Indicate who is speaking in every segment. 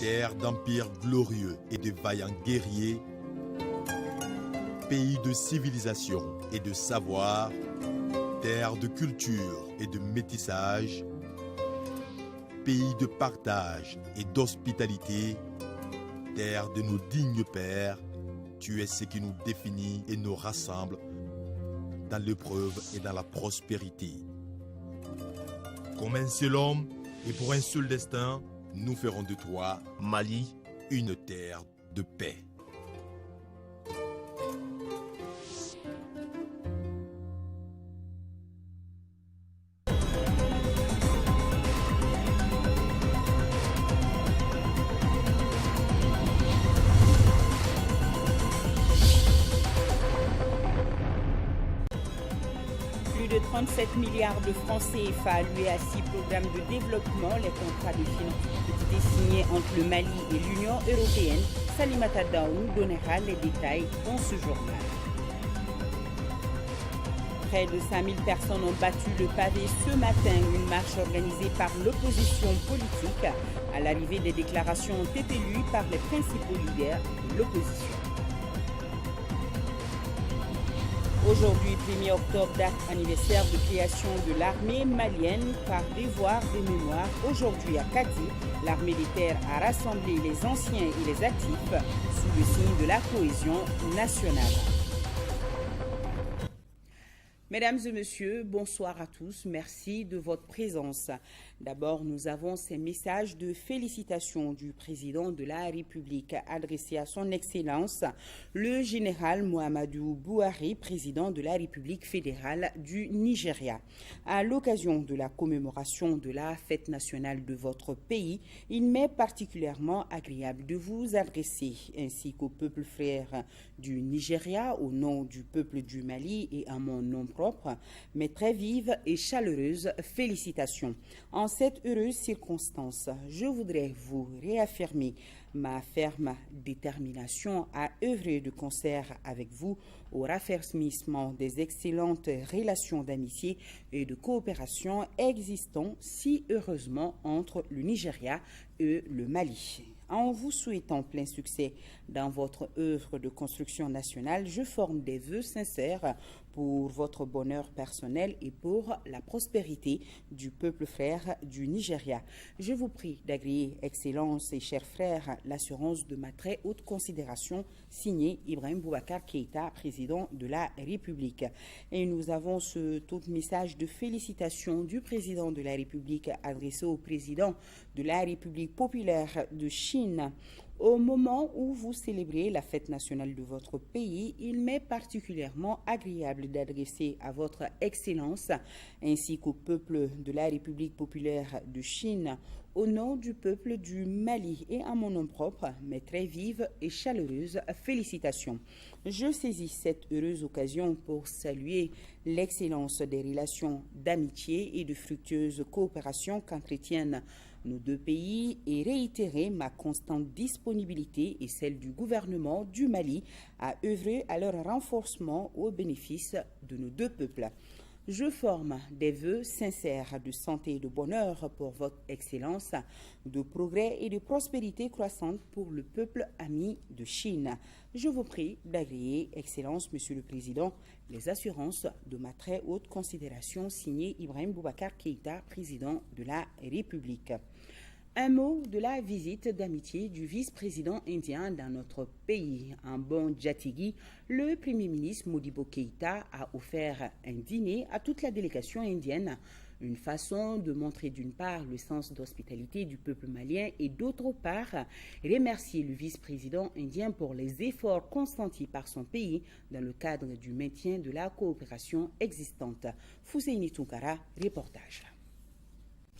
Speaker 1: terre d'empires glorieux et de vaillants guerriers, pays de civilisation et de savoir, terre de culture et de métissage, pays de partage et d'hospitalité, terre de nos dignes pères, tu es ce qui nous définit et nous rassemble dans l'épreuve et dans la prospérité. Comme un seul homme et pour un seul destin, nous ferons de toi, Mali, une terre de paix.
Speaker 2: Plus de 37 milliards de francs CFA alloués à 6 programmes de développement. Les contrats de financement ont été signés entre le Mali et l'Union européenne. Salimata Daou nous donnera les détails dans ce journal. Près de 5000 personnes ont battu le pavé ce matin. Une marche organisée par l'opposition politique. À l'arrivée des déclarations ont été lues par les principaux leaders de l'opposition. Aujourd'hui, 1er octobre, date anniversaire de création de l'armée malienne. Par devoir de mémoire, aujourd'hui à Kati, l'armée des terres a rassemblé les anciens et les actifs sous le signe de la cohésion nationale. Mesdames et messieurs, bonsoir à tous. Merci de votre présence. D'abord, nous avons ces messages de félicitations du président de la République adressés à son Excellence, le général Muhammadu Buhari, président de la République fédérale du Nigeria. À l'occasion de la commémoration de la fête nationale de votre pays, il m'est particulièrement agréable de vous adresser, ainsi qu'au peuple frère du Nigeria, au nom du peuple du Mali et à mon nom propre, mes très vives et chaleureuses félicitations. En cette heureuse circonstance, je voudrais vous réaffirmer ma ferme détermination à œuvrer de concert avec vous au raffermissement des excellentes relations d'amitié et de coopération existant si heureusement entre le Nigeria et le Mali. En vous souhaitant plein succès dans votre œuvre de construction nationale, je forme des vœux sincères pour votre bonheur personnel et pour la prospérité du peuple frère du Nigeria. Je vous prie d'agréer, Excellence et chers frères, l'assurance de ma très haute considération, signée Ibrahim Boubacar Keïta, président de la République. Et nous avons ce tout message de félicitations du président de la République adressé au président de la République populaire de Chine. Au moment où vous célébrez la fête nationale de votre pays, il m'est particulièrement agréable d'adresser à votre Excellence ainsi qu'au peuple de la République populaire de Chine, au nom du peuple du Mali et à mon nom propre, mes très vives et chaleureuses félicitations. Je saisis cette heureuse occasion pour saluer l'excellence des relations d'amitié et de fructueuse coopération qu'entretiennent nos deux pays et réitérer ma constante disponibilité et celle du gouvernement du Mali à œuvrer à leur renforcement au bénéfice de nos deux peuples. Je forme des vœux sincères de santé et de bonheur pour votre Excellence, de progrès et de prospérité croissante pour le peuple ami de Chine. Je vous prie d'agréer, Excellence, Monsieur le Président, les assurances de ma très haute considération signée Ibrahim Boubacar Keïta, président de la République. Un mot de la visite d'amitié du vice-président indien dans notre pays. En bon Djatigui, le Premier ministre Modibo Keïta a offert un dîner à toute la délégation indienne. Une façon de montrer d'une part le sens d'hospitalité du peuple malien et d'autre part remercier le vice-président indien pour les efforts consentis par son pays dans le cadre du maintien de la coopération existante. Fousseini Tounkara, reportage.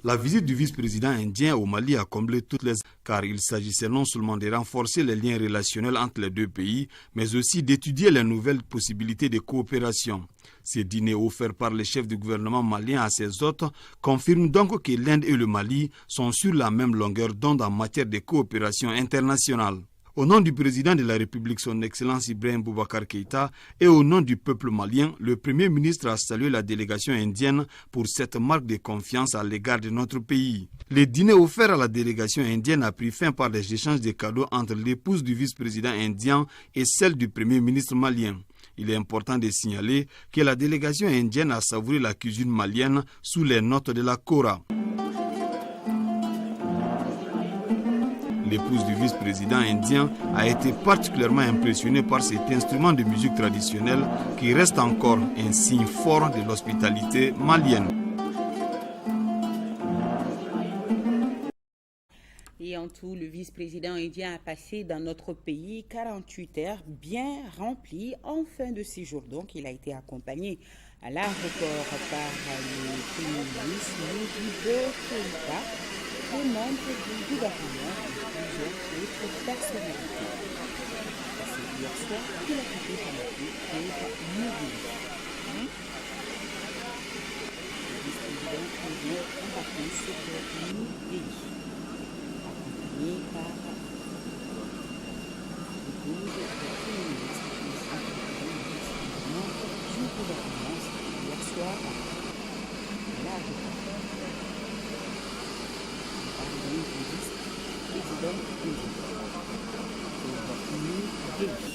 Speaker 3: La visite du vice-président indien au Mali a comblé toutes les... car il s'agissait non seulement de renforcer les liens relationnels entre les deux pays, mais aussi d'étudier les nouvelles possibilités de coopération. Ces dîners offerts par le chef du gouvernement malien à ses hôtes confirment donc que l'Inde et le Mali sont sur la même longueur d'onde en matière de coopération internationale. Au nom du président de la République, son Excellence Ibrahim Boubacar Keïta, et au nom du peuple malien, le Premier ministre a salué la délégation indienne pour cette marque de confiance à l'égard de notre pays. Le dîner offert à la délégation indienne a pris fin par des échanges de cadeaux entre l'épouse du vice-président indien et celle du Premier ministre malien. Il est important de signaler que la délégation indienne a savouré la cuisine malienne sous les notes de la Kora. L'épouse du vice-président indien a été particulièrement impressionnée par cet instrument de musique traditionnelle qui reste encore un signe fort de l'hospitalité malienne.
Speaker 2: Et en tout, le vice-président indien a passé dans notre pays 48 heures bien remplies en fin de séjour. Donc, il a été accompagné à l'aéroport par le Premier ministre Modibo Keïta, des membres du gouvernement et plusieurs autres personnalités. C'est hier soir qu'il a quitté Bamako pour mourir. Le vice-président indien en vacances pour New Delhi, accompagné par l'épouse du Premier ministre et membre du gouvernement hier soir à l'aéroport. Du vice-président indien pour New Delhi,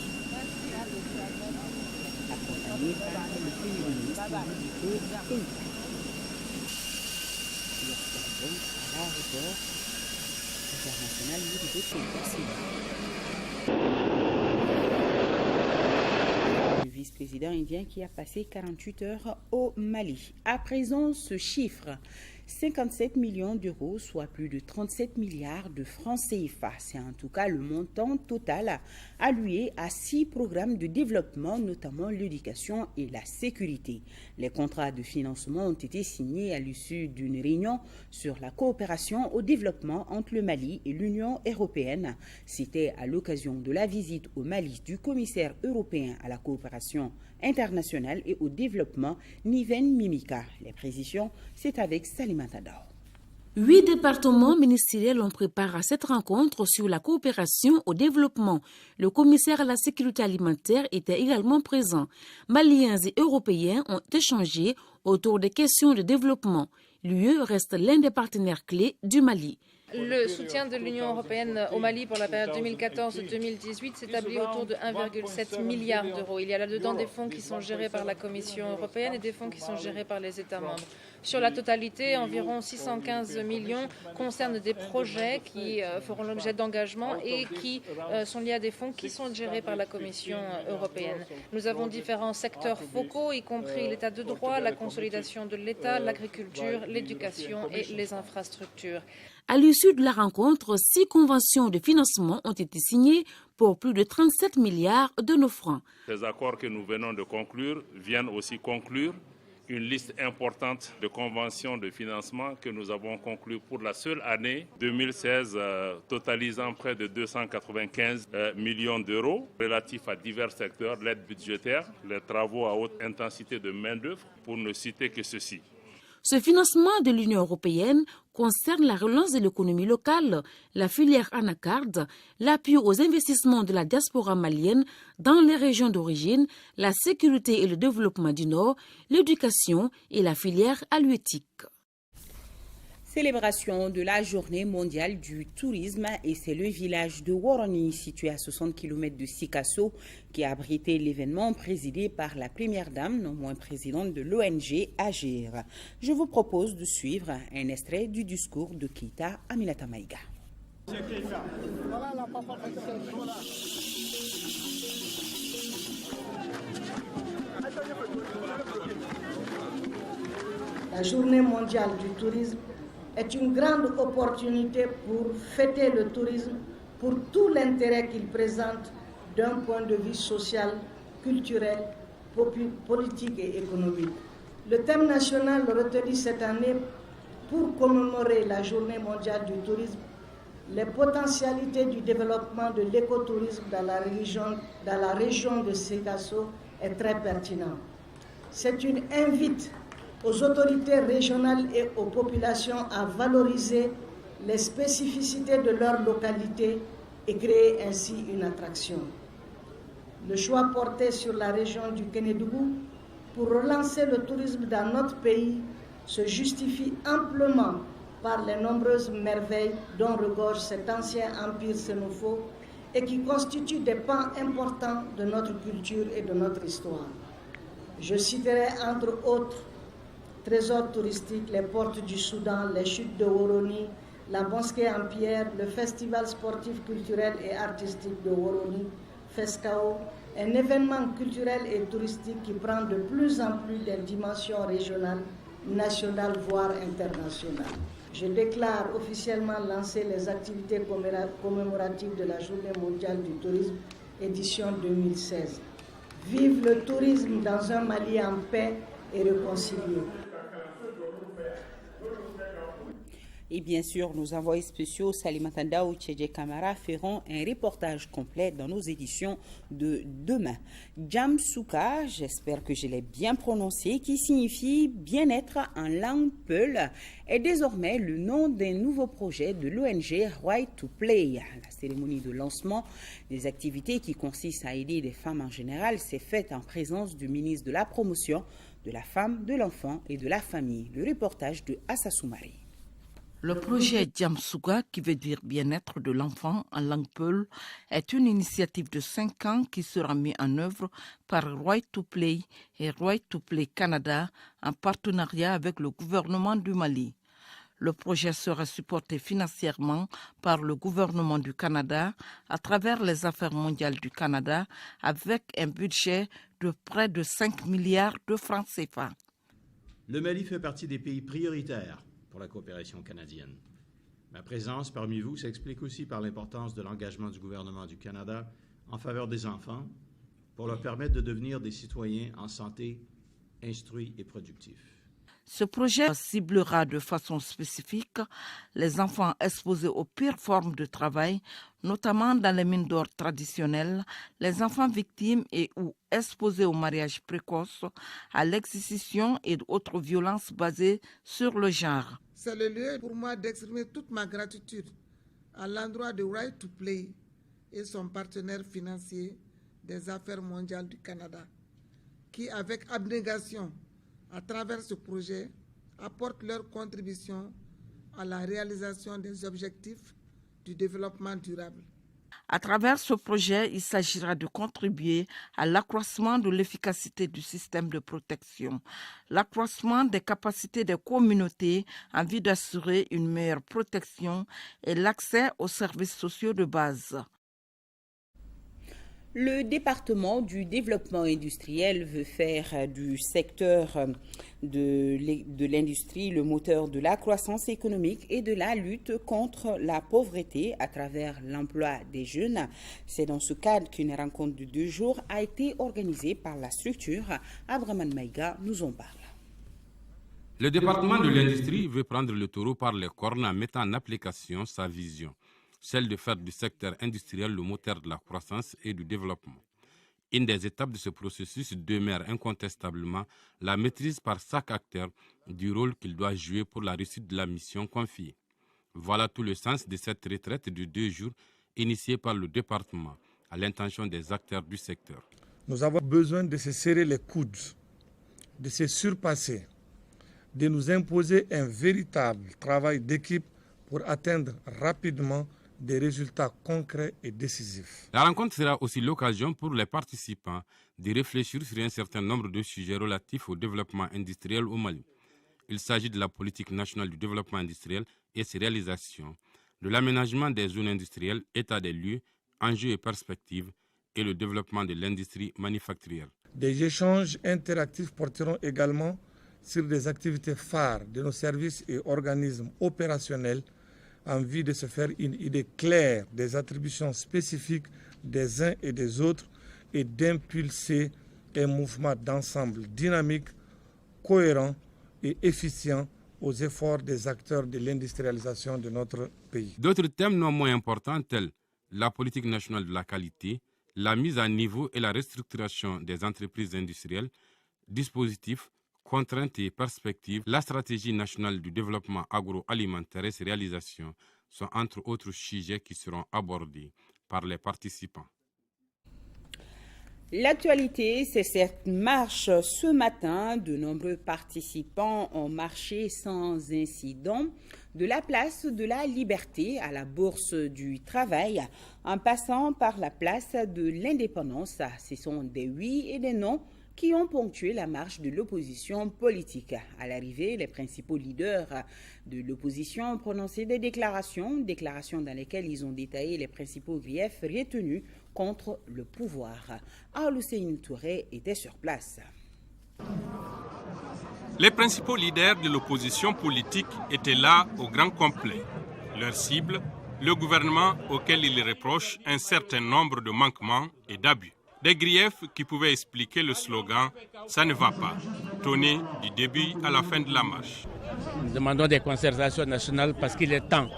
Speaker 2: accompagné par le Premier ministre Modibo Keïta. Hier soir donc à l'aéroport international Modibo Keïta. Le vice-président indien qui a passé 48 heures au Mali. À présent, ce chiffre. 57 millions d'euros, soit plus de 37 milliards de francs CFA. C'est en tout cas le montant total alloué à 6 programmes de développement, notamment l'éducation et la sécurité. Les contrats de financement ont été signés à l'issue d'une réunion sur la coopération au développement entre le Mali et l'Union européenne. C'était à l'occasion de la visite au Mali du commissaire européen à la coopération internationale et au développement, Niven Mimika. Les précisions, c'est avec Salima Tadao.
Speaker 4: 8 départements ministériels ont préparé cette rencontre sur la coopération au développement. Le commissaire à la sécurité alimentaire était également présent. Maliens et Européens ont échangé autour des questions de développement. L'UE reste l'un des partenaires clés du Mali.
Speaker 5: Le soutien de l'Union européenne au Mali pour la période 2014-2018 s'établit autour de 1,7 milliard d'euros. Il y a là-dedans des fonds qui sont gérés par la Commission européenne et des fonds qui sont gérés par les États membres. Sur la totalité, environ 615 millions concernent des projets qui feront l'objet d'engagement et qui sont liés à des fonds qui sont gérés par la Commission européenne. Nous avons différents secteurs focaux, y compris l'état de droit, la consolidation de l'État, l'agriculture, l'éducation et les infrastructures.
Speaker 4: À l'issue de la rencontre, 6 conventions de financement ont été signées pour plus de 37 milliards de nos francs.
Speaker 6: Les accords que nous venons de conclure viennent aussi conclure une liste importante de conventions de financement que nous avons conclues pour la seule année 2016, totalisant près de 295 millions d'euros relatifs à divers secteurs, l'aide budgétaire, les travaux à haute intensité de main-d'œuvre, pour ne citer que ceci.
Speaker 4: Ce financement de l'Union européenne concerne la relance de l'économie locale, la filière anacarde, l'appui aux investissements de la diaspora malienne dans les régions d'origine, la sécurité et le développement du Nord, l'éducation et la filière halieutique.
Speaker 2: Célébration de la journée mondiale du tourisme et c'est le village de Woroni situé à 60 km de Sikasso qui a abrité l'événement présidé par la première dame, non moins présidente de l'ONG Agir. Je vous propose de suivre un extrait du discours de Keïta Aminata Maïga.
Speaker 7: La journée mondiale du tourisme est une grande opportunité pour fêter le tourisme pour tout l'intérêt qu'il présente d'un point de vue social, culturel, politique et économique. Le thème national retenu cette année pour commémorer la journée mondiale du tourisme, les potentialités du développement de l'écotourisme dans la région de Sikasso est très pertinent. C'est une invite aux autorités régionales et aux populations à valoriser les spécificités de leur localité et créer ainsi une attraction. Le choix porté sur la région du Kénédougou pour relancer le tourisme dans notre pays se justifie amplement par les nombreuses merveilles dont regorge cet ancien empire sénophone et qui constituent des pans importants de notre culture et de notre histoire. Je citerai entre autres trésors touristiques, les portes du Soudan, les chutes de Woroni, la mosquée en pierre, le festival sportif, culturel et artistique de Woroni, FESCAO, un événement culturel et touristique qui prend de plus en plus des dimensions régionales, nationales, voire internationales. Je déclare officiellement lancer les activités commémoratives de la Journée mondiale du tourisme, édition 2016. Vive le tourisme dans un Mali en paix et réconcilié.
Speaker 2: Et bien sûr, nos envoyés spéciaux Salima Tanda ou Tchédje Kamara feront un reportage complet dans nos éditions de demain. Jamsuka, j'espère que je l'ai bien prononcé, qui signifie bien-être en langue peul, est désormais le nom d'un nouveau projet de l'ONG Right to Play. La cérémonie de lancement des activités qui consiste à aider les femmes en général s'est faite en présence du ministre de la Promotion, de la Femme, de l'Enfant et de la Famille. Le reportage de Assa Soumari.
Speaker 8: Le projet Jamsuga, qui veut dire bien-être de l'enfant en langue peul, est une initiative de 5 ans qui sera mise en œuvre par Right to Play et Right to Play Canada en partenariat avec le gouvernement du Mali. Le projet sera supporté financièrement par le gouvernement du Canada à travers les Affaires mondiales du Canada avec un budget de près de 5 milliards de francs CFA.
Speaker 9: Le Mali fait partie des pays prioritaires pour la coopération canadienne. Ma présence parmi vous s'explique aussi par l'importance de l'engagement du gouvernement du Canada en faveur des enfants pour leur permettre de devenir des citoyens en santé, instruits et productifs.
Speaker 8: Ce projet ciblera de façon spécifique les enfants exposés aux pires formes de travail, notamment dans les mines d'or traditionnelles, les enfants victimes et ou exposés au mariage précoce, à l'excision et d'autres violences basées sur le genre.
Speaker 10: C'est le lieu pour moi d'exprimer toute ma gratitude à l'endroit de Right to Play et son partenaire financier des Affaires mondiales du Canada, qui avec abnégation, à travers ce projet, apportent leur contribution à la réalisation des objectifs du développement durable.
Speaker 8: À travers ce projet, il s'agira de contribuer à l'accroissement de l'efficacité du système de protection, l'accroissement des capacités des communautés en vue d'assurer une meilleure protection et l'accès aux services sociaux de base.
Speaker 2: Le département du développement industriel veut faire du secteur de l'industrie le moteur de la croissance économique et de la lutte contre la pauvreté à travers l'emploi des jeunes. C'est dans ce cadre qu'une rencontre de 2 jours a été organisée par la structure. Abraman Maïga nous en parle.
Speaker 11: Le département de l'industrie veut prendre le taureau par les cornes en mettant en application sa vision, celle de faire du secteur industriel le moteur de la croissance et du développement. Une des étapes de ce processus demeure incontestablement la maîtrise par chaque acteur du rôle qu'il doit jouer pour la réussite de la mission confiée. Voilà tout le sens de cette retraite de 2 jours initiée par le département à l'intention des acteurs du secteur.
Speaker 12: Nous avons besoin de se serrer les coudes, de se surpasser, de nous imposer un véritable travail d'équipe pour atteindre rapidement des résultats concrets et décisifs.
Speaker 11: La rencontre sera aussi l'occasion pour les participants de réfléchir sur un certain nombre de sujets relatifs au développement industriel au Mali. Il s'agit de la politique nationale du développement industriel et ses réalisations, de l'aménagement des zones industrielles, état des lieux, enjeux et perspectives, et le développement de l'industrie manufacturière.
Speaker 12: Des échanges interactifs porteront également sur des activités phares de nos services et organismes opérationnels en vue de se faire une idée claire des attributions spécifiques des uns et des autres et d'impulser un mouvement d'ensemble dynamique, cohérent et efficient aux efforts des acteurs de l'industrialisation de notre pays.
Speaker 11: D'autres thèmes non moins importants tels la politique nationale de la qualité, la mise à niveau et la restructuration des entreprises industrielles, dispositifs, contraintes et perspectives, la stratégie nationale du développement agroalimentaire et ses réalisations sont entre autres sujets qui seront abordés par les participants.
Speaker 2: L'actualité, c'est cette marche ce matin. De nombreux participants ont marché sans incident de la place de la Liberté à la Bourse du Travail en passant par la place de l'Indépendance. Ce sont des oui et des non qui ont ponctué la marche de l'opposition politique. À l'arrivée, les principaux leaders de l'opposition ont prononcé des déclarations dans lesquelles ils ont détaillé les principaux griefs retenus contre le pouvoir. Al-Hussein Touré était sur place.
Speaker 13: Les principaux leaders de l'opposition politique étaient là au grand complet. Leur cible, le gouvernement auquel ils reprochent un certain nombre de manquements et d'abus. Des griefs qui pouvaient expliquer le slogan « ça ne va pas », tonné du début à la fin de la marche.
Speaker 14: Nous demandons des concertations nationales parce qu'il est temps,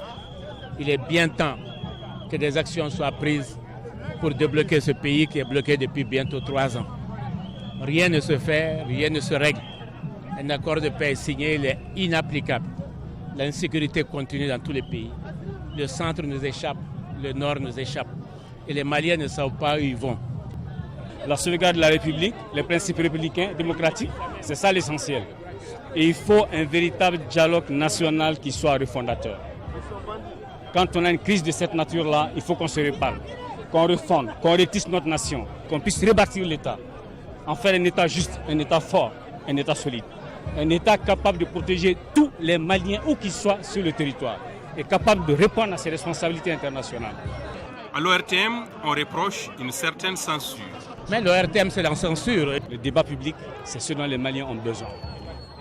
Speaker 14: il est bien temps que des actions soient prises pour débloquer ce pays qui est bloqué depuis bientôt 3 ans. Rien ne se fait, rien ne se règle. Un accord de paix signé, il est inapplicable. L'insécurité continue dans tous les pays. Le centre nous échappe, le nord nous échappe. Et les Maliens ne savent pas où ils vont.
Speaker 15: La sauvegarde de la République, les principes républicains, démocratiques, c'est ça l'essentiel. Et il faut un véritable dialogue national qui soit refondateur. Quand on a une crise de cette nature-là, il faut qu'on se reparle, qu'on refonde, qu'on retisse notre nation, qu'on puisse rebâtir l'État, en faire un État juste, un État fort, un État solide. Un État capable de protéger tous les Maliens où qu'ils soient sur le territoire et capable de répondre à ses responsabilités internationales.
Speaker 13: À l'ORTM, on reproche une certaine censure.
Speaker 14: Mais l'ORTM, c'est la censure.
Speaker 15: Le débat public, c'est ce dont les Maliens ont besoin.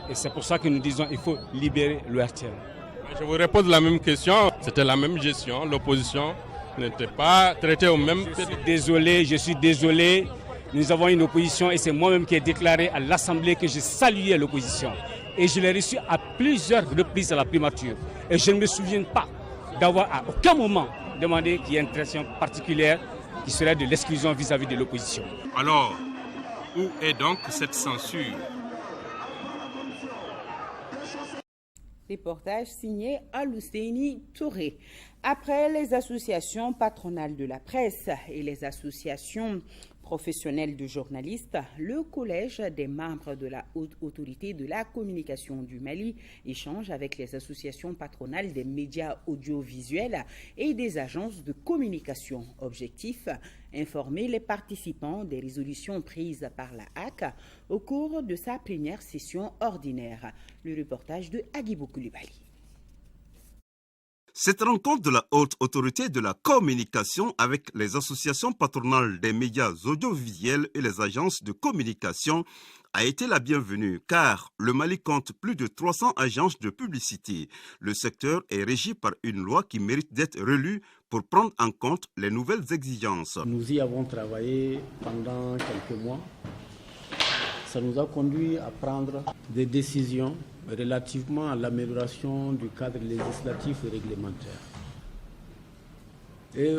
Speaker 15: Et c'est pour ça que nous disons qu'il faut libérer l'ORTM.
Speaker 16: Je vous repose la même question. C'était la même gestion. L'opposition n'était pas traitée au même...
Speaker 15: Je suis désolé. Nous avons une opposition et c'est moi-même qui ai déclaré à l'Assemblée que je saluais l'opposition. Et je l'ai reçu à plusieurs reprises à la primature. Et je ne me souviens pas d'avoir à aucun moment demandé qu'il y ait une traitement particulière qui serait de l'exclusion vis-à-vis de l'opposition.
Speaker 13: Alors, où est donc cette censure?
Speaker 2: Reportage signé Al-Hussein Touré. Après les associations patronales de la presse et les associations professionnelles de journalistes, le Collège des membres de la Haute Autorité de la Communication du Mali échange avec les associations patronales des médias audiovisuels et des agences de communication. Objectif, informer les participants des résolutions prises par la HAC au cours de sa première session ordinaire. Le reportage de Agibou Koulibaly.
Speaker 17: Cette rencontre de la Haute Autorité de la Communication avec les associations patronales des médias audiovisuels et les agences de communication a été la bienvenue car le Mali compte plus de 300 agences de publicité. Le secteur est régi par une loi qui mérite d'être relue pour prendre en compte les nouvelles exigences.
Speaker 18: Nous y avons travaillé pendant quelques mois. Ça nous a conduit à prendre des décisions relativement à l'amélioration du cadre législatif et réglementaire et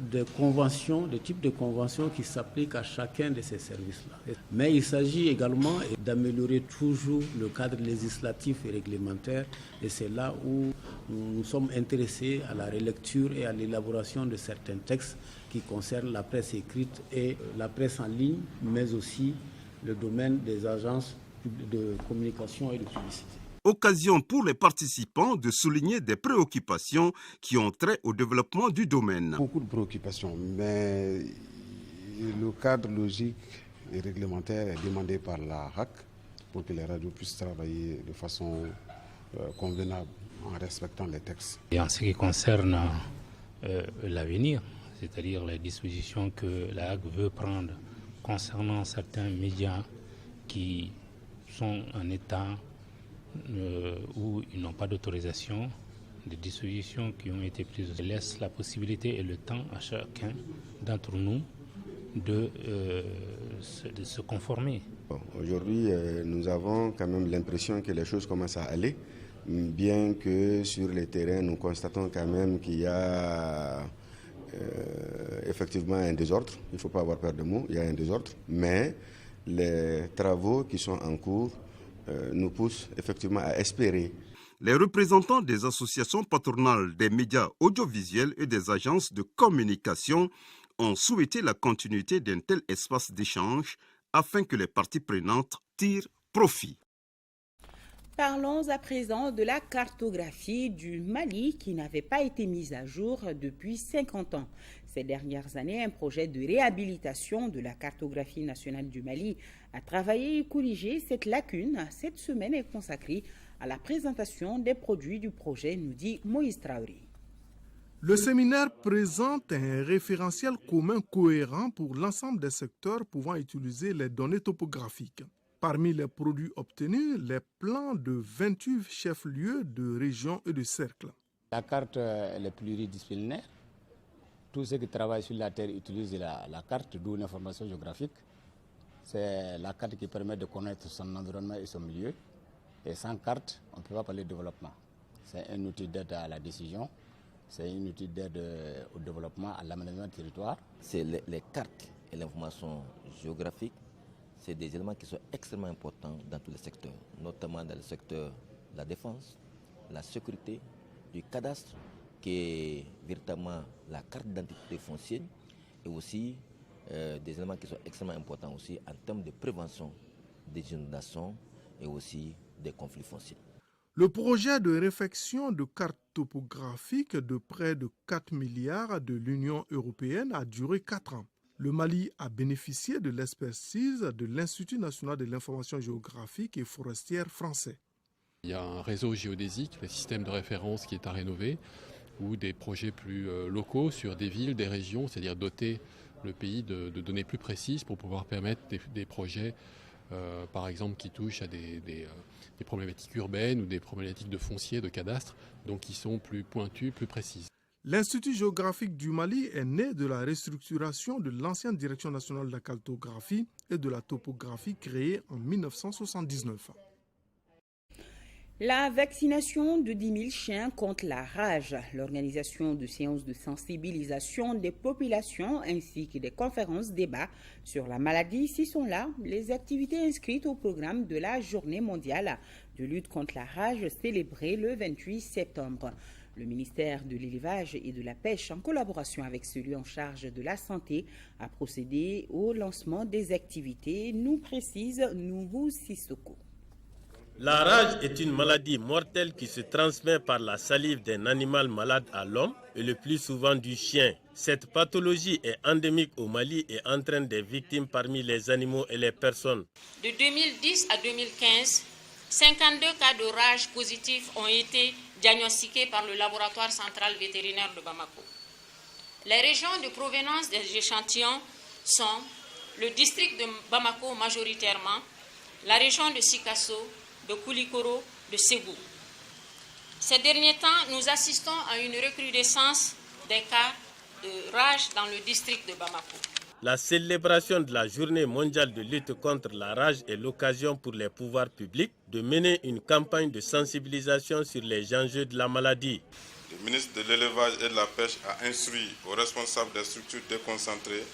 Speaker 18: des conventions, des types de conventions qui s'appliquent à chacun de ces services-là. Mais il s'agit également d'améliorer toujours le cadre législatif et réglementaire et c'est là où nous sommes intéressés à la relecture et à l'élaboration de certains textes qui concernent la presse écrite et la presse en ligne, mais aussi le domaine des agences de communication et de publicité.
Speaker 17: Occasion pour les participants de souligner des préoccupations qui ont trait au développement du domaine.
Speaker 19: Beaucoup de préoccupations, mais le cadre logique et réglementaire est demandé par la HAC pour que les radios puissent travailler de façon convenable en respectant les textes.
Speaker 20: Et en ce qui concerne l'avenir, c'est-à-dire les dispositions que la HAC veut prendre concernant certains médias qui sont en état où ils n'ont pas d'autorisation, des dispositions qui ont été prises laissent la possibilité et le temps à chacun d'entre nous de se conformer.
Speaker 21: Aujourd'hui, nous avons quand même l'impression que les choses commencent à aller, bien que sur le terrain, nous constatons quand même qu'il y a effectivement un désordre. Il ne faut pas avoir peur de mots, il y a un désordre, mais les travaux qui sont en cours nous poussent effectivement à espérer.
Speaker 17: Les représentants des associations patronales des médias audiovisuels et des agences de communication ont souhaité la continuité d'un tel espace d'échange afin que les parties prenantes tirent profit.
Speaker 2: Parlons à présent de la cartographie du Mali qui n'avait pas été mise à jour depuis 50 ans. Ces dernières années, un projet de réhabilitation de la cartographie nationale du Mali a travaillé et corrigé cette lacune. Cette semaine est consacrée à la présentation des produits du projet, nous dit Moïse Traoré.
Speaker 1: Le séminaire présente un référentiel commun cohérent pour l'ensemble des secteurs pouvant utiliser les données topographiques. Parmi les produits obtenus, les plans de 28 chefs-lieux de régions et de cercles.
Speaker 22: La carte est pluridisciplinaire. Tous ceux qui travaillent sur la Terre utilisent la carte, d'où l'information géographique. C'est la carte qui permet de connaître son environnement et son milieu. Et sans carte, on ne peut pas parler de développement. C'est un outil d'aide à la décision, c'est un outil d'aide au développement, à l'aménagement du territoire.
Speaker 23: C'est les cartes et l'information géographique. C'est des éléments qui sont extrêmement importants dans tous les secteurs, notamment dans le secteur de la défense, la sécurité, du cadastre, qui est véritablement la carte d'identité foncière, et aussi des éléments qui sont extrêmement importants aussi en termes de prévention des inondations et aussi des conflits fonciers.
Speaker 1: Le projet de réfection de cartes topographiques de près de 4 milliards de l'Union européenne a duré 4 ans. Le Mali a bénéficié de l'expertise de l'Institut national de l'information géographique et forestière français.
Speaker 24: Il y a un réseau géodésique, le système de référence qui est à rénover, ou des projets plus locaux sur des villes, des régions, c'est-à-dire doter le pays de données plus précises pour pouvoir permettre des projets, par exemple, qui touchent à des problématiques urbaines ou des problématiques de foncier, de cadastre, donc qui sont plus pointues, plus précises.
Speaker 1: L'Institut géographique du Mali est né de la restructuration de l'ancienne Direction nationale de la cartographie et de la topographie créée en 1979.
Speaker 2: La vaccination de 10 000 chiens contre la rage, l'organisation de séances de sensibilisation des populations ainsi que des conférences-débats sur la maladie, si sont là les activités inscrites au programme de la Journée mondiale de lutte contre la rage célébrée le 28 septembre. Le ministère de l'Élevage et de la Pêche, en collaboration avec celui en charge de la Santé, a procédé au lancement des activités, nous précise Noubou Sissoko.
Speaker 25: La rage est une maladie mortelle qui se transmet par la salive d'un animal malade à l'homme et le plus souvent du chien. Cette pathologie est endémique au Mali et entraîne des victimes parmi les animaux et les personnes.
Speaker 26: De 2010 à 2015, 52 cas de rage positifs ont été diagnostiqués par le laboratoire central vétérinaire de Bamako. Les régions de provenance des échantillons sont le district de Bamako majoritairement, la région de Sikasso, de Koulikoro, de Ségou. Ces derniers temps, nous assistons à une recrudescence des cas de rage dans le district de Bamako.
Speaker 25: La célébration de la Journée mondiale de lutte contre la rage est l'occasion pour les pouvoirs publics de mener une campagne de sensibilisation sur les enjeux de la maladie.
Speaker 27: Le ministre de l'Élevage et de la Pêche a instruit aux responsables des structures déconcentrées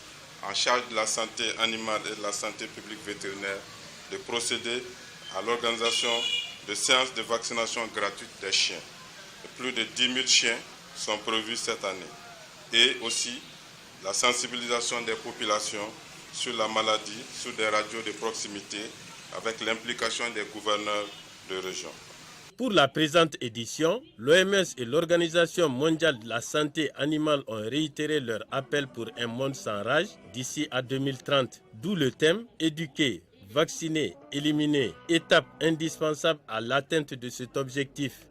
Speaker 27: en charge de la santé animale et de la santé publique vétérinaire de procéder à l'organisation de séances de vaccination gratuite des chiens. Plus de 10 000 chiens sont prévus cette année. Et aussi la sensibilisation des populations sur la maladie, sur des radios de proximité, avec l'implication des gouverneurs de région.
Speaker 25: Pour la présente édition, l'OMS et l'Organisation mondiale de la santé animale ont réitéré leur appel pour un monde sans rage d'ici à 2030, d'où le thème « Éduquer, vacciner, éliminer, étape indispensable à l'atteinte de cet objectif ».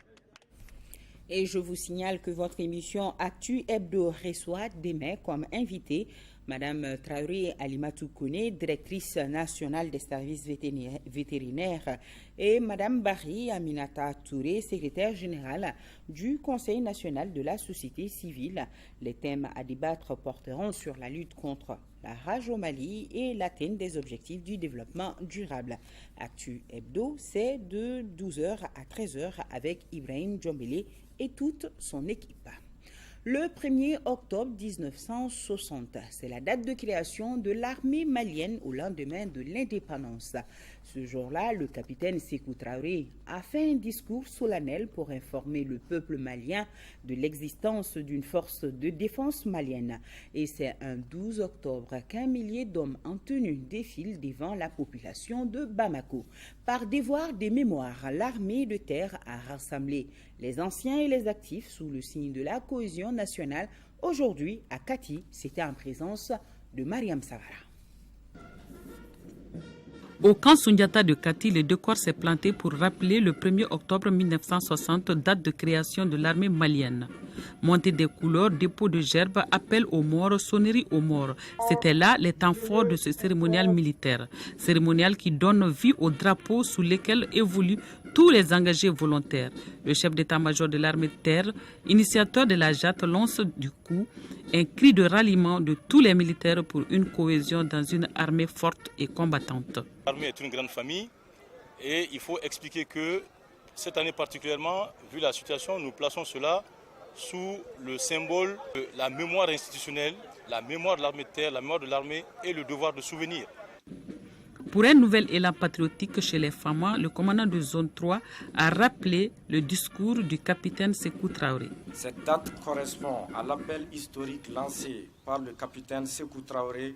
Speaker 2: Et je vous signale que votre émission Actu Hebdo reçoit demain comme invité Madame Traoré Alimatou Kone, directrice nationale des services vétérinaires, et Madame Barry Aminata Touré, secrétaire générale du Conseil national de la société civile. Les thèmes à débattre porteront sur la lutte contre la rage au Mali et l'atteinte des objectifs du développement durable. Actu Hebdo, c'est de 12h à 13h avec Ibrahim Djombele et toute son équipe. Le 1er octobre 1960, c'est la date de création de l'armée malienne au lendemain de l'indépendance. Ce jour-là, le capitaine Sékou Traoré a fait un discours solennel pour informer le peuple malien de l'existence d'une force de défense malienne. Et c'est un 12 octobre qu'un millier d'hommes en tenue défilent devant la population de Bamako. Par devoir des mémoires, l'armée de terre a rassemblé les anciens et les actifs sous le signe de la cohésion nationale. Aujourd'hui, à Kati, c'était en présence de Mariam Savara.
Speaker 3: Au camp Sundiata de Kati, le décor s'est planté pour rappeler le 1er octobre 1960, date de création de l'armée malienne. Montée des couleurs, dépôt de gerbes, appel aux morts, sonnerie aux morts. C'était là les temps forts de ce cérémonial militaire. Cérémonial qui donne vie au drapeau sous lequel évoluent tous les engagés volontaires. Le chef d'état-major de l'armée de terre, initiateur de la JAT, lance du coup un cri de ralliement de tous les militaires pour une cohésion dans une armée forte et combattante.
Speaker 4: L'armée est une grande famille et il faut expliquer que cette année particulièrement, vu la situation, nous plaçons cela sous le symbole de la mémoire institutionnelle, la mémoire de l'armée de terre, la mémoire de l'armée et le devoir de souvenir.
Speaker 3: Pour un nouvel élan patriotique chez les femmes, le commandant de zone 3 a rappelé le discours du capitaine Sékou Traoré.
Speaker 5: Cette date correspond à l'appel historique lancé par le capitaine Sékou Traoré,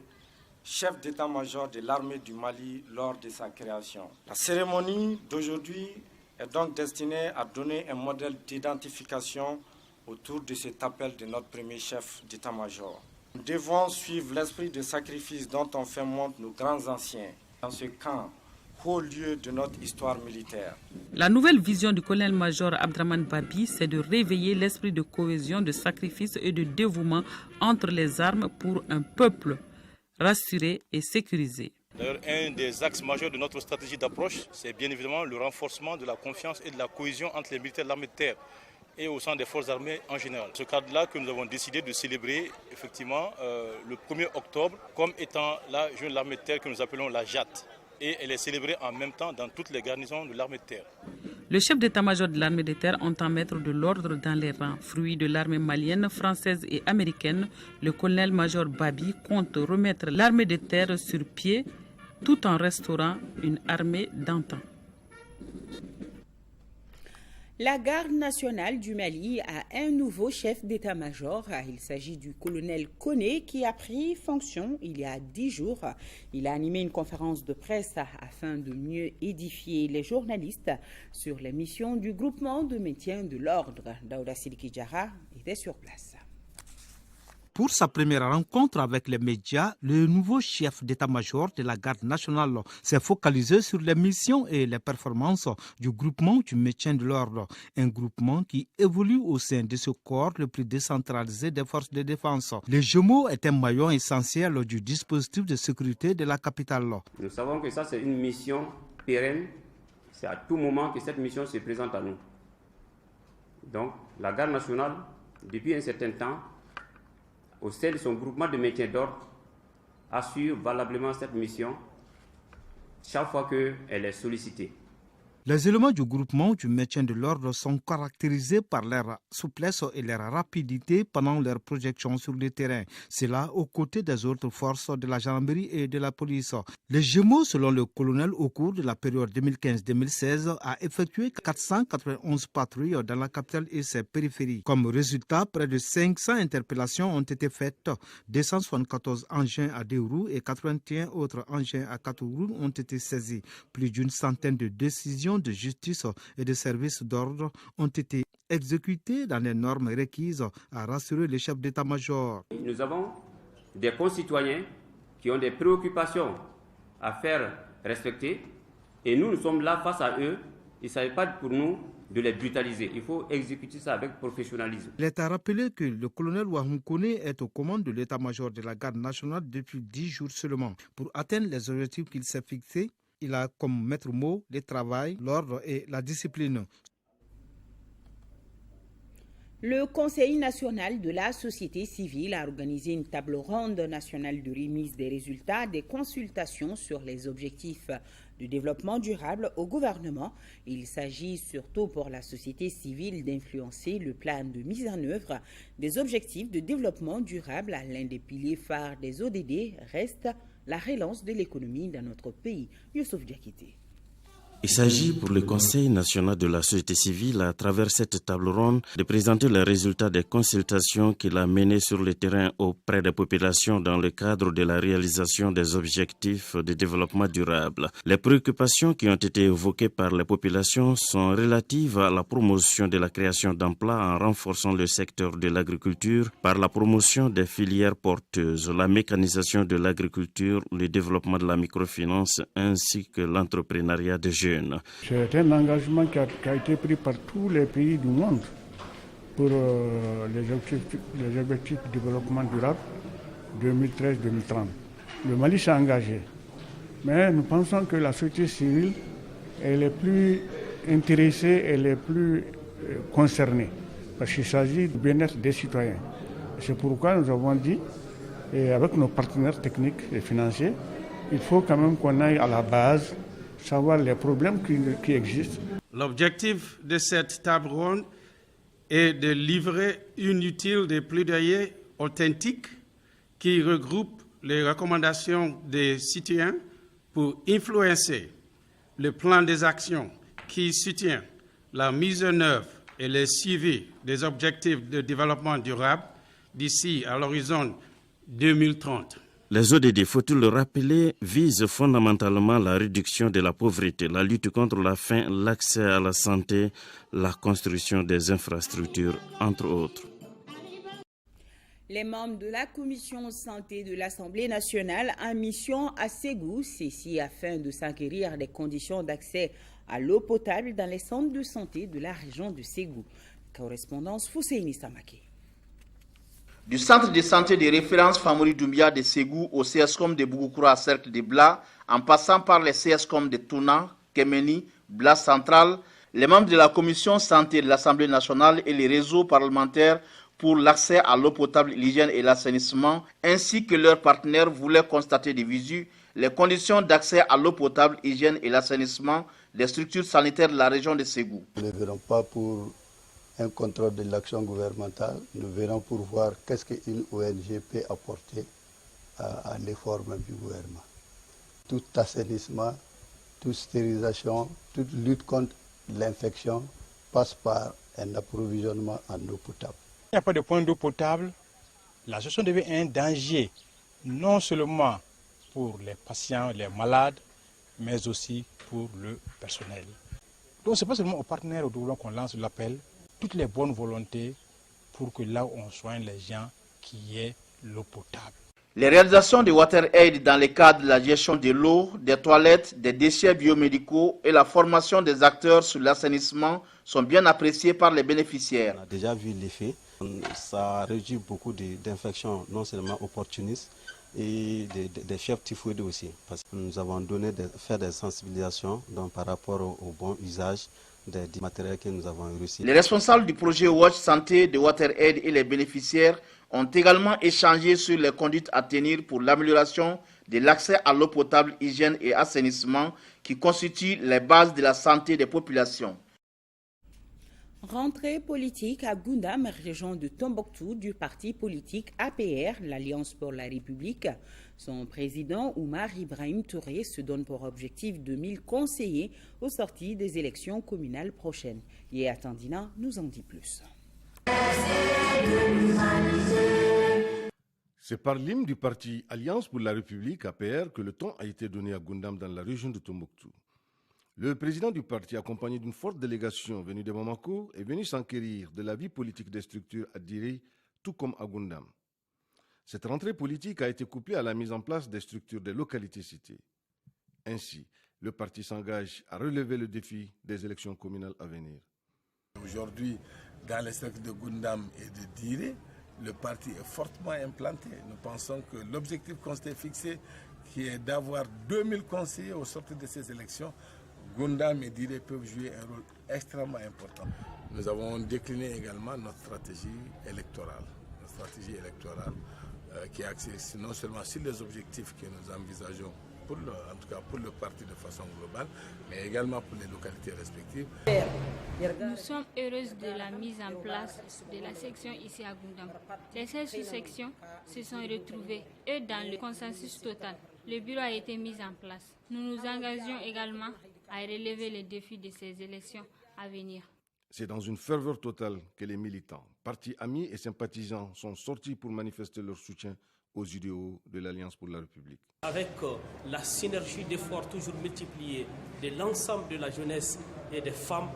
Speaker 5: chef d'état-major de l'armée du Mali lors de sa création. La cérémonie d'aujourd'hui est donc destinée à donner un modèle d'identification autour de cet appel de notre premier chef d'état-major. Nous devons suivre l'esprit de sacrifice dont ont fait montre nos grands anciens dans ce camp, haut lieu de notre histoire militaire.
Speaker 3: La nouvelle vision du colonel-major Abdraman Babi, c'est de réveiller l'esprit de cohésion, de sacrifice et de dévouement entre les armes pour un peuple rassuré et sécurisé.
Speaker 4: D'ailleurs, un des axes majeurs de notre stratégie d'approche, c'est bien évidemment le renforcement de la confiance et de la cohésion entre les militaires de l'armée de terre et au sein des forces armées en général. C'est ce cadre-là que nous avons décidé de célébrer effectivement le 1er octobre comme étant la journée de l'armée de terre que nous appelons la JAT. Et elle est célébrée en même temps dans toutes les garnisons de l'armée de terre.
Speaker 3: Le chef d'état-major de l'armée de terre entend mettre de l'ordre dans les rangs. Fruit de l'armée malienne, française et américaine, le colonel-major Babi compte remettre l'armée de terre sur pied tout en restaurant une armée d'antan.
Speaker 2: La garde nationale du Mali a un nouveau chef d'état-major. Il s'agit du colonel Koné qui a pris fonction il y a 10 jours. Il a animé une conférence de presse afin de mieux édifier les journalistes sur les missions du groupement de maintien de l'ordre. Daouda Sidiki Diarra était sur place.
Speaker 6: Pour sa première rencontre avec les médias, le nouveau chef d'état-major de la garde nationale s'est focalisé sur les missions et les performances du groupement du maintien de l'ordre, un groupement qui évolue au sein de ce corps le plus décentralisé des forces de défense. Les jumeaux est un maillon essentiel du dispositif de sécurité de la capitale.
Speaker 7: Nous savons que ça c'est une mission pérenne, c'est à tout moment que cette mission se présente à nous. Donc la garde nationale, depuis un certain temps, au sein de son groupement de maintien d'ordre, assure valablement cette mission chaque fois qu'elle est sollicitée.
Speaker 6: Les éléments du groupement du maintien de l'ordre sont caractérisés par leur souplesse et leur rapidité pendant leur projection sur le terrain. C'est là aux côtés des autres forces de la gendarmerie et de la police. Les Gémeaux, selon le colonel, au cours de la période 2015-2016, a effectué 491 patrouilles dans la capitale et ses périphéries. Comme résultat, près de 500 interpellations ont été faites. 274 engins à 2 roues et 81 autres engins à 4 roues ont été saisis. Plus d'une centaine de décisions de justice et de services d'ordre ont été exécutées dans les normes requises, à rassurer les chefs d'état-major.
Speaker 7: Nous avons des concitoyens qui ont des préoccupations à faire respecter et nous sommes là face à eux. Il ne s'agit pas pour nous de les brutaliser. Il faut exécuter ça avec professionnalisme.
Speaker 6: Il est à rappeler que le colonel Wahou Koné est aux commandes de l'état-major de la garde nationale depuis 10 jours seulement. Pour atteindre les objectifs qu'il s'est fixés, il a comme maître mot le travail, l'ordre et la discipline.
Speaker 2: Le Conseil national de la société civile a organisé une table ronde nationale de remise des résultats des consultations sur les objectifs de développement durable au gouvernement. Il s'agit surtout pour la société civile d'influencer le plan de mise en œuvre des objectifs de développement durable. L'un des piliers phares des ODD reste la relance de l'économie dans notre pays. Youssouf Diakité.
Speaker 8: Il s'agit pour le Conseil national de la société civile, à travers cette table ronde, de présenter les résultats des consultations qu'il a menées sur le terrain auprès des populations dans le cadre de la réalisation des objectifs de développement durable. Les préoccupations qui ont été évoquées par les populations sont relatives à la promotion de la création d'emplois en renforçant le secteur de l'agriculture par la promotion des filières porteuses, la mécanisation de l'agriculture, le développement de la microfinance ainsi que l'entrepreneuriat des jeunes.
Speaker 9: C'est un engagement qui a été pris par tous les pays du monde pour les objectifs de développement durable 2013-2030. Le Mali s'est engagé, mais nous pensons que la société civile elle est plus intéressée, elle est plus concernée, parce qu'il s'agit du bien-être des citoyens. C'est pourquoi nous avons dit, et avec nos partenaires techniques et financiers, il faut quand même qu'on aille à la base, savoir les problèmes qui existent.
Speaker 10: L'objectif de cette table ronde est de livrer une utile de plaidoyer authentique qui regroupe les recommandations des citoyens pour influencer le plan des actions qui soutient la mise en œuvre et le suivi des objectifs de développement durable d'ici à l'horizon 2030.
Speaker 8: Les ODD, faut-il le rappeler, visent fondamentalement la réduction de la pauvreté, la lutte contre la faim, l'accès à la santé, la construction des infrastructures, entre autres.
Speaker 2: Les membres de la commission santé de l'Assemblée nationale en mission à Ségou, ceci afin de s'enquérir des conditions d'accès à l'eau potable dans les centres de santé de la région de Ségou. Correspondance Fousseini Samake.
Speaker 11: Du centre de santé de référence Famori Doumbia de Ségou au CSCOM de Bougoukura Cercle de Bla, en passant par les CSCOM de Touna, Kemeni, Bla Central, les membres de la commission santé de l'Assemblée nationale et les réseaux parlementaires pour l'accès à l'eau potable, l'hygiène et l'assainissement, ainsi que leurs partenaires voulaient constater de visu les conditions d'accès à l'eau potable, l'hygiène et l'assainissement des structures sanitaires de la région de Ségou.
Speaker 12: Nous ne verrons pas pour un contrôle de l'action gouvernementale, nous verrons pour voir qu'est-ce qu'une ONG peut apporter à l'effort même du gouvernement. Tout assainissement, toute stérilisation, toute lutte contre l'infection passe par un approvisionnement en eau potable.
Speaker 14: Il n'y a pas de point d'eau potable, la gestion devient un danger, non seulement pour les patients, les malades, mais aussi pour le personnel. Donc ce n'est pas seulement aux partenaires au développement qu'on lance l'appel, toutes les bonnes volontés pour que là où on soigne les gens, qu'il y ait l'eau potable.
Speaker 11: Les réalisations de WaterAid dans le cadre de la gestion de l'eau, des toilettes, des déchets biomédicaux et la formation des acteurs sur l'assainissement sont bien appréciées par les bénéficiaires.
Speaker 16: On a déjà vu l'effet. Ça réduit beaucoup d'infections, non seulement opportunistes, et des fièvres typhoïdes aussi. Parce que nous avons fait des sensibilisations donc, par rapport au bon usage des matériels que nous avons reçus.
Speaker 11: Les responsables du projet Watch Santé de WaterAid et les bénéficiaires ont également échangé sur les conduites à tenir pour l'amélioration de l'accès à l'eau potable, hygiène et assainissement qui constituent les bases de la santé des populations.
Speaker 2: Rentrée politique à Goundam, région de Tombouctou, du parti politique APR, l'Alliance pour la République. Son président, Oumar Ibrahim Touré, se donne pour objectif 2000 conseillers aux sorties des élections communales prochaines. Et Attendina nous en dit plus.
Speaker 28: C'est par l'hymne du parti Alliance pour la République, APR, que le ton a été donné à Goundam dans la région de Tombouctou. Le président du parti, accompagné d'une forte délégation venue de Bamako, est venu s'enquérir de la vie politique des structures à Diré, tout comme à Goundam. Cette rentrée politique a été couplée à la mise en place des structures des localités citées. Ainsi, le parti s'engage à relever le défi des élections communales à venir.
Speaker 29: Aujourd'hui, dans les secteurs de Goundam et de Diré, le parti est fortement implanté. Nous pensons que l'objectif qu'on s'est fixé, qui est d'avoir 2000 conseillers au sortir de ces élections, Goundam et Diré peuvent jouer un rôle extrêmement important. Nous avons décliné également notre stratégie électorale. Qui est axée non seulement sur les objectifs que nous envisageons, en tout cas pour le parti de façon globale, mais également pour les localités respectives.
Speaker 30: Nous sommes heureuses de la mise en place de la section ici à Goundam. Les 16 sous-sections se sont retrouvées, eux, dans le consensus total. Le bureau a été mis en place. Nous nous engageons également à relever les défis de ces élections à venir.
Speaker 28: C'est dans une ferveur totale que les militants, partis amis et sympathisants sont sortis pour manifester leur soutien aux idéaux de l'Alliance pour la République.
Speaker 13: Avec la synergie d'efforts toujours multipliés de l'ensemble de la jeunesse et des femmes,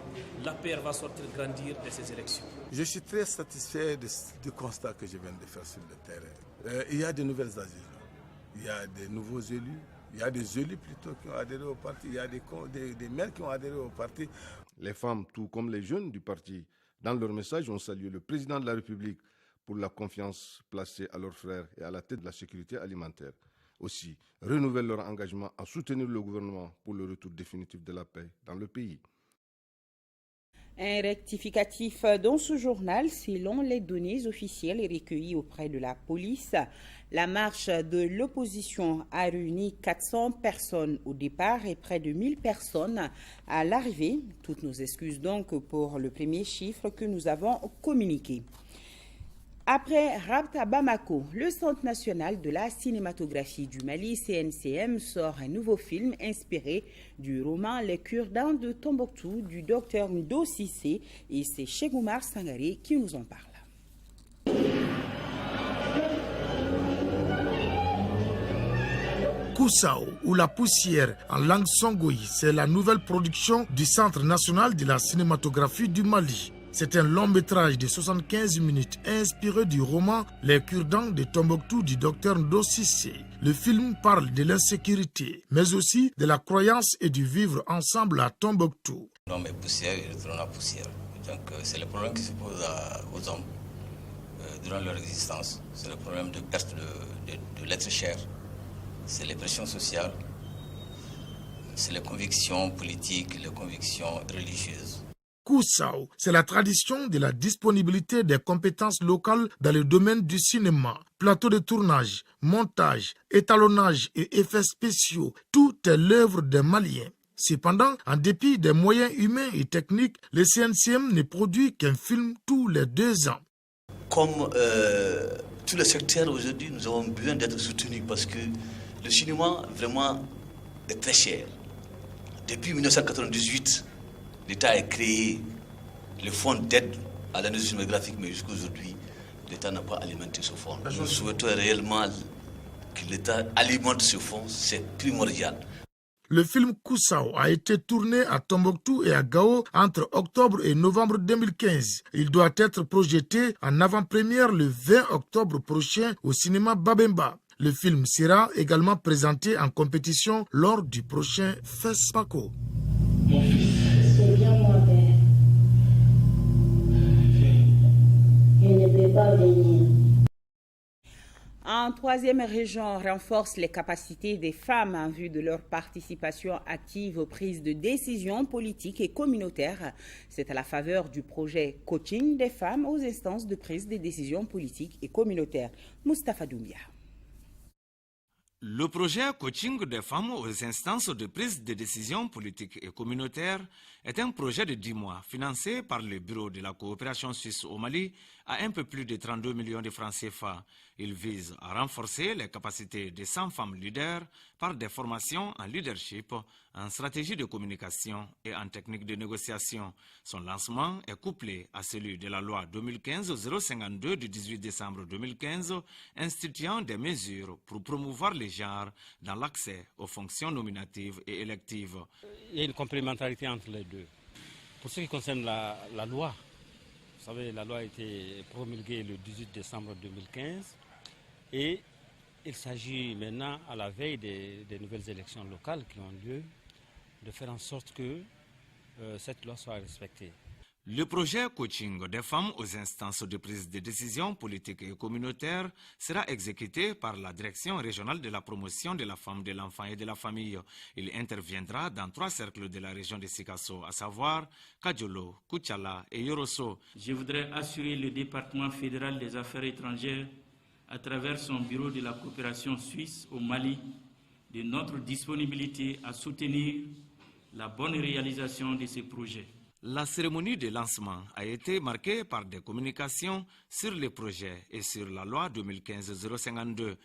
Speaker 13: l'APR va sortir grandir de ces élections.
Speaker 29: Je suis très satisfait du constat que je viens de faire sur le terrain. Il y a de nouvelles adhésions, il y a des nouveaux élus, il y a des élus plutôt qui ont adhéré au parti, il y a des maires qui ont adhéré au parti.
Speaker 28: Les femmes, tout comme les jeunes du parti, dans leur message, ont salué le président de la République pour la confiance placée à leurs frères et à la tête de la sécurité alimentaire. Aussi, renouvellent leur engagement à soutenir le gouvernement pour le retour définitif de la paix dans le pays.
Speaker 2: Un rectificatif dans ce journal, selon les données officielles recueillies auprès de la police, la marche de l'opposition a réuni 400 personnes au départ et près de 1000 personnes à l'arrivée. Toutes nos excuses donc pour le premier chiffre que nous avons communiqué. Après Rabt à Bamako, le Centre national de la cinématographie du Mali, CNCM, sort un nouveau film inspiré du roman Les Cure-dents de Tombouctou du docteur Ndo Cissé, et c'est Cheikh Oumar Sangaré qui nous en parle.
Speaker 15: Koussao ou la poussière en langue songoï, c'est la nouvelle production du Centre national de la cinématographie du Mali. C'est un long métrage de 75 minutes inspiré du roman Les Cure-dents de Tombouctou du docteur Ndo Cissé. Le film parle de l'insécurité, mais aussi de la croyance et du vivre ensemble à Tombouctou.
Speaker 17: L'homme est poussière et retourne à poussière. Donc c'est le problème qui se pose aux hommes durant leur existence. C'est le problème de perte de l'être cher. C'est les pressions sociales, c'est les convictions politiques, les convictions religieuses.
Speaker 15: Koussao, c'est la tradition de la disponibilité des compétences locales dans le domaine du cinéma. Plateau de tournage, montage, étalonnage et effets spéciaux, tout est l'œuvre des Maliens. Cependant, en dépit des moyens humains et techniques, le CNCM ne produit qu'un film tous les 2 ans.
Speaker 18: Comme tout le secteur aujourd'hui, nous avons besoin d'être soutenus parce que le cinéma vraiment est très cher. Depuis 1998, l'État a créé le fonds d'aide à l'industrie cinématographique, mais jusqu'à aujourd'hui, l'État n'a pas alimenté ce fonds. Nous souhaitons réellement que l'État alimente ce fonds, c'est primordial.
Speaker 15: Le film Koussao a été tourné à Tombouctou et à Gao entre octobre et novembre 2015. Il doit être projeté en avant-première le 20 octobre prochain au cinéma Babemba. Le film sera également présenté en compétition lors du prochain FESPACO.
Speaker 19: Mon fils, c'est bien mon père. Il ne peut pas venir.
Speaker 2: En troisième région, renforce les capacités des femmes en vue de leur participation active aux prises de décisions politiques et communautaires. C'est à la faveur du projet Coaching des femmes aux instances de prise de décisions politiques et communautaires. Moustapha Doumbia.
Speaker 20: Le projet Coaching des femmes aux instances de prise de décision politique et communautaire est un projet de 10 mois financé par le Bureau de la coopération suisse au Mali à un peu plus de 32 millions de francs CFA. Il vise à renforcer les capacités de 100 femmes leaders par des formations en leadership, en stratégie de communication et en technique de négociation. Son lancement est couplé à celui de la loi 2015-052 du 18 décembre 2015 instituant des mesures pour promouvoir les genres dans l'accès aux fonctions nominatives et électives.
Speaker 21: Il y a une complémentarité entre les deux. Pour ce qui concerne la loi, vous savez, la loi a été promulguée le 18 décembre 2015 et il s'agit maintenant, à la veille des nouvelles élections locales qui ont lieu, de faire en sorte que cette loi soit respectée.
Speaker 20: Le projet Coaching des femmes aux instances de prise de décision politiques et communautaires sera exécuté par la Direction régionale de la promotion de la femme, de l'enfant et de la famille. Il interviendra dans 3 cercles de la région de Sikasso, à savoir Kadjolo, Koutiala et Yorosso.
Speaker 22: Je voudrais assurer le département fédéral des affaires étrangères à travers son bureau de la coopération suisse au Mali de notre disponibilité à soutenir la bonne réalisation de ces projets.
Speaker 20: La cérémonie de lancement a été marquée par des communications sur les projets et sur la loi 2015-052.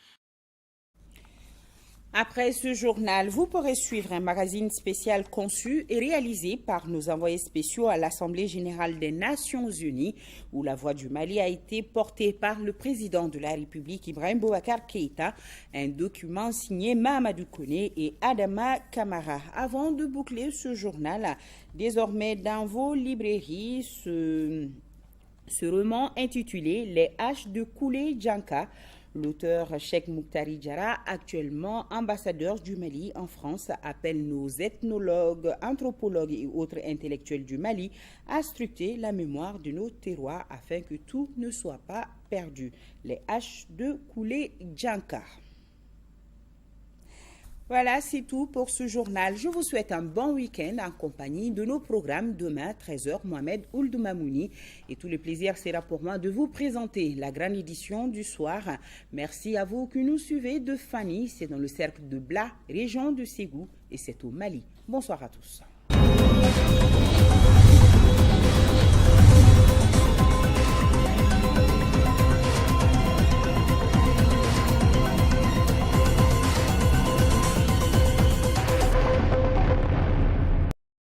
Speaker 2: Après ce journal, vous pourrez suivre un magazine spécial conçu et réalisé par nos envoyés spéciaux à l'Assemblée générale des Nations unies, où la voix du Mali a été portée par le président de la République, Ibrahim Boubacar Keïta, un document signé Mahamadou Koné et Adama Kamara. Avant de boucler ce journal, désormais dans vos librairies, ce roman intitulé « Les haches de Koulé Djanka », l'auteur Cheikh Mouktari Diarra, actuellement ambassadeur du Mali en France, appelle nos ethnologues, anthropologues et autres intellectuels du Mali à scruter la mémoire de nos terroirs afin que tout ne soit pas perdu. Les haches de Koulé Djanka. Voilà, c'est tout pour ce journal. Je vous souhaite un bon week-end en compagnie de nos programmes. Demain, 13h, Mohamed Ould Mamouni. Et tout le plaisir sera pour moi de vous présenter la grande édition du soir. Merci à vous qui nous suivez de Fani. C'est dans le cercle de Bla, région de Ségou, et c'est au Mali. Bonsoir à tous.